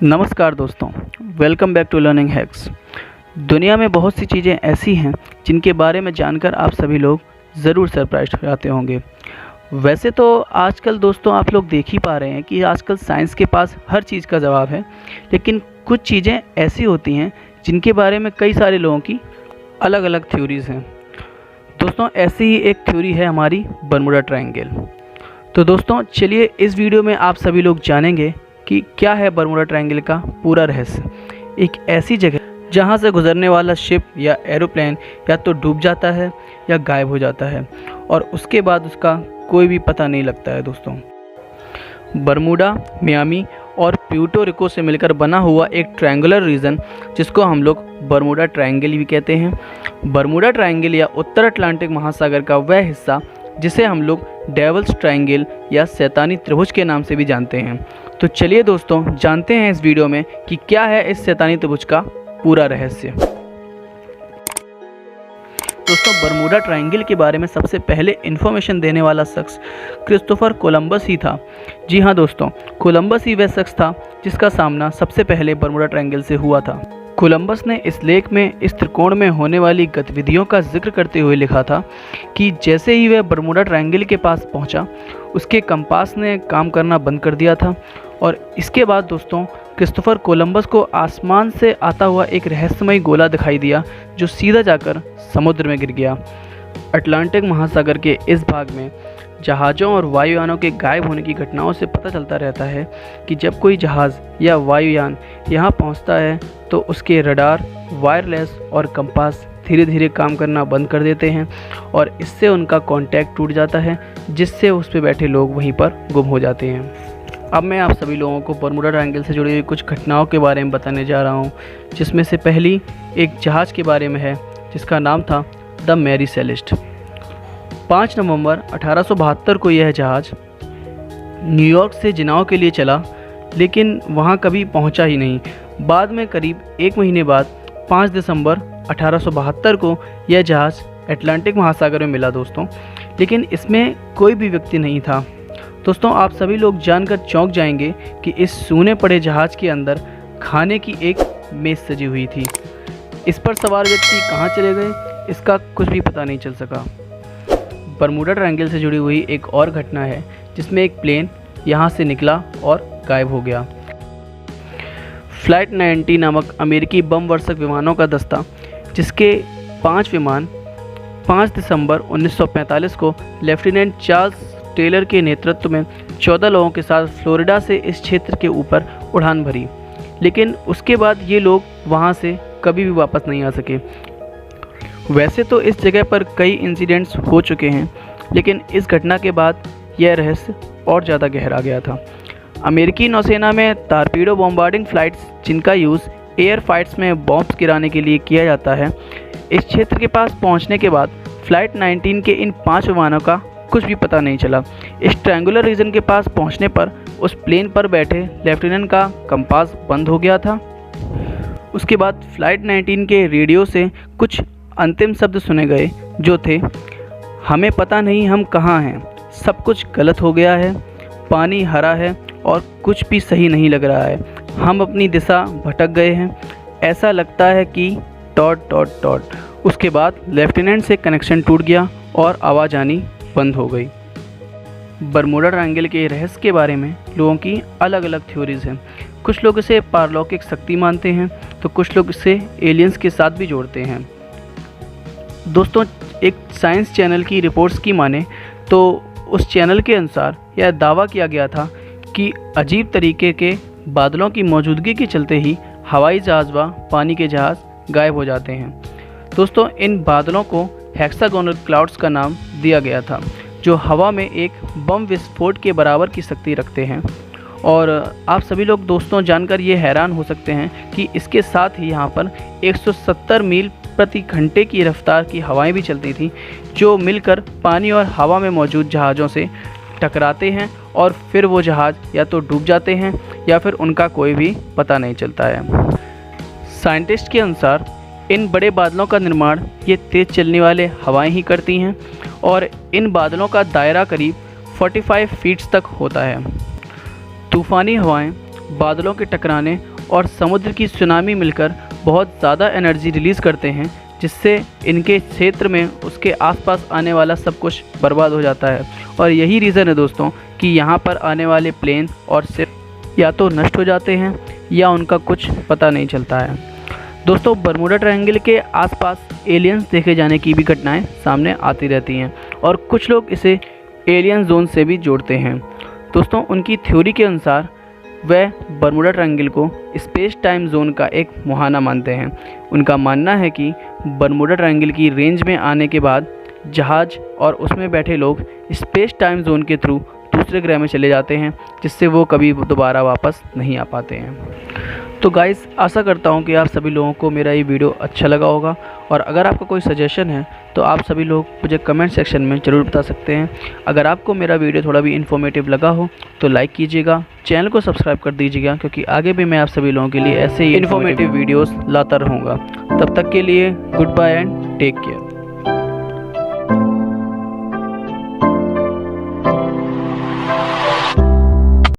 नमस्कार दोस्तों, welcome back to Learning Hacks. दुनिया में बहुत सी चीज़ें ऐसी हैं जिनके बारे में जानकर आप सभी लोग ज़रूर सरप्राइज हो जाते होंगे। वैसे तो आजकल दोस्तों आप लोग देख ही पा रहे हैं कि आजकल साइंस के पास हर चीज़ का जवाब है, लेकिन कुछ चीज़ें ऐसी होती हैं जिनके बारे में कई सारे लोगों की अलग अलग थ्योरीज़ हैं। दोस्तों ऐसी ही एक थ्योरी है हमारी बरमूडा ट्रायंगल। तो दोस्तों चलिए इस वीडियो में आप सभी लोग जानेंगे कि क्या है बरमूडा ट्रायंगल का पूरा रहस्य। एक ऐसी जगह जहां से गुजरने वाला शिप या एरोप्लेन या तो डूब जाता है या गायब हो जाता है और उसके बाद उसका कोई भी पता नहीं लगता है। दोस्तों बरमूडा, मियामी और प्यूर्टो रिको से मिलकर बना हुआ एक ट्रायंगुलर रीजन जिसको हम लोग बरमूडा ट्रायंगल भी कहते हैं। बरमूडा ट्रायंगल या उत्तर अटलांटिक महासागर का वह हिस्सा जिसे हम लोग डेविल्स ट्रायंगल या शैतानी त्रिभुज के नाम से भी जानते हैं। तो चलिए दोस्तों जानते हैं इस वीडियो में कि क्या है इस शैतानी त्रिभुज का पूरा रहस्य। दोस्तों बरमूडा ट्रायंगल के बारे में सबसे पहले इन्फॉर्मेशन देने वाला शख्स क्रिस्टोफर कोलंबस ही था। जी हाँ दोस्तों, कोलंबस ही वह शख्स था जिसका सामना सबसे पहले बरमूडा ट्रायंगल से हुआ था। कोलंबस ने इस लेख में इस त्रिकोण में होने वाली गतिविधियों का जिक्र करते हुए लिखा था कि जैसे ही वह बरमूडा ट्रायंगल के पास पहुंचा, उसके कंपास ने काम करना बंद कर दिया था और इसके बाद दोस्तों क्रिस्टोफर कोलंबस को आसमान से आता हुआ एक रहस्यमय गोला दिखाई दिया जो सीधा जाकर समुद्र में गिर गया। अटलांटिक महासागर के इस भाग में जहाज़ों और वायुयानों के गायब होने की घटनाओं से पता चलता रहता है कि जब कोई जहाज़ या वायुयान यहाँ पहुँचता है तो उसके रडार, वायरलेस और कंपास धीरे धीरे काम करना बंद कर देते हैं और इससे उनका कांटेक्ट टूट जाता है, जिससे उस पर बैठे लोग वहीं पर गुम हो जाते हैं। अब मैं आप सभी लोगों को बरमूडा ट्रायंगल से जुड़ी हुई कुछ घटनाओं के बारे में बताने जा रहा हूँ, जिसमें से पहली एक जहाज़ के बारे में है जिसका नाम था द मैरी सेलेस्ट। 5 नवंबर 1872 को यह जहाज़ न्यूयॉर्क से जिनाओ के लिए चला, लेकिन वहाँ कभी पहुँचा ही नहीं। बाद में करीब 1 महीने बाद 5 दिसंबर 1872 को यह जहाज़ अटलांटिक महासागर में मिला दोस्तों, लेकिन इसमें कोई भी व्यक्ति नहीं था। दोस्तों आप सभी लोग जानकर चौंक जाएंगे कि इस सूने पड़े जहाज़ के अंदर खाने की एक मेज़ सजी हुई थी। इस पर सवार व्यक्ति कहाँ चले गए, इसका कुछ भी पता नहीं चल सका। बरमूडा ट्रायंगल से जुड़ी हुई एक और घटना है जिसमें एक प्लेन यहाँ से निकला और गायब हो गया। फ्लाइट 90 नामक अमेरिकी बम वर्षक विमानों का दस्ता, जिसके 5 विमान 5 दिसंबर 1945 को लेफ्टिनेंट चार्ल्स टेलर के नेतृत्व में 14 लोगों के साथ फ्लोरिडा से इस क्षेत्र के ऊपर उड़ान भरी, लेकिन उसके बाद ये लोग वहाँ से कभी भी वापस नहीं आ सके। वैसे तो इस जगह पर कई इंसिडेंट्स हो चुके हैं, लेकिन इस घटना के बाद यह रहस्य और ज़्यादा गहरा गया था। अमेरिकी नौसेना में टारपीडो बॉम्बार्डिंग फ्लाइट्स, जिनका यूज़ एयर फाइट्स में बॉम्ब्स गिराने के लिए किया जाता है, इस क्षेत्र के पास पहुंचने के बाद फ्लाइट 19 के इन 5 विमानों का कुछ भी पता नहीं चला। इस ट्रायंगुलर रीजन के पास पहुंचने पर उस प्लेन पर बैठे लेफ्टिनेंट का कंपास बंद हो गया था। उसके बाद फ्लाइट 19 के रेडियो से कुछ अंतिम शब्द सुने गए जो थे, हमें पता नहीं हम कहाँ हैं, सब कुछ गलत हो गया है, पानी हरा है और कुछ भी सही नहीं लग रहा है, हम अपनी दिशा भटक गए हैं, ऐसा लगता है कि ... उसके बाद लेफ्टिनेंट से कनेक्शन टूट गया और आवाज़ आनी बंद हो गई। बरमूडा ट्रायंगल के रहस्य के बारे में लोगों की अलग अलग थ्योरीज़ हैं। कुछ लोग इसे पारलौकिक शक्ति मानते हैं तो कुछ लोग इसे एलियंस के साथ भी जोड़ते हैं। दोस्तों एक साइंस चैनल की रिपोर्ट्स की माने तो उस चैनल के अनुसार यह दावा किया गया था कि अजीब तरीके के बादलों की मौजूदगी के चलते ही हवाई जहाज़ व पानी के जहाज़ गायब हो जाते हैं। दोस्तों इन बादलों को हेक्सागोनल क्लाउड्स का नाम दिया गया था, जो हवा में एक बम विस्फोट के बराबर की शक्ति रखते हैं। और आप सभी लोग दोस्तों जानकर ये हैरान हो सकते हैं कि इसके साथ ही यहाँ पर 170 मील प्रति घंटे की रफ्तार की हवाएं भी चलती थी, जो मिलकर पानी और हवा में मौजूद जहाज़ों से टकराते हैं और फिर वो जहाज़ या तो डूब जाते हैं या फिर उनका कोई भी पता नहीं चलता है। साइंटिस्ट के अनुसार इन बड़े बादलों का निर्माण ये तेज़ चलने वाले हवाएं ही करती हैं और इन बादलों का दायरा करीब 45 फीट तक होता है। तूफ़ानी हवाएं बादलों के टकराने और समुद्र की सुनामी मिलकर बहुत ज़्यादा एनर्जी रिलीज़ करते हैं, जिससे इनके क्षेत्र में उसके आसपास आने वाला सब कुछ बर्बाद हो जाता है। और यही रीज़न है दोस्तों कि यहाँ पर आने वाले प्लेन और शिप या तो नष्ट हो जाते हैं या उनका कुछ पता नहीं चलता है। दोस्तों, बरमूडा ट्रायंगल के आसपास एलियंस देखे जाने की भी घटनाएं सामने आती रहती हैं और कुछ लोग इसे एलियन जोन से भी जोड़ते हैं। दोस्तों, उनकी थ्योरी के अनुसार वह बरमूडा ट्रायंगल को स्पेस टाइम जोन का एक मुहाना मानते हैं। उनका मानना है कि बरमूडा ट्रायंगल की रेंज में आने के बाद जहाज़ और उसमें बैठे लोग स्पेस टाइम जोन के थ्रू दूसरे ग्रह में चले जाते हैं, जिससे वो कभी दोबारा वापस नहीं आ पाते हैं। तो गाइस, आशा करता हूँ कि आप सभी लोगों को मेरा ये वीडियो अच्छा लगा होगा, और अगर आपका कोई सजेशन है तो आप सभी लोग मुझे कमेंट सेक्शन में ज़रूर बता सकते हैं। अगर आपको मेरा वीडियो थोड़ा भी इन्फॉर्मेटिव लगा हो तो लाइक कीजिएगा, चैनल को सब्सक्राइब कर दीजिएगा, क्योंकि आगे भी मैं आप सभी लोगों के लिए ऐसे ही इन्फॉर्मेटिव वीडियोज़ लाता रहूँगा। तब तक के लिए goodbye and take care.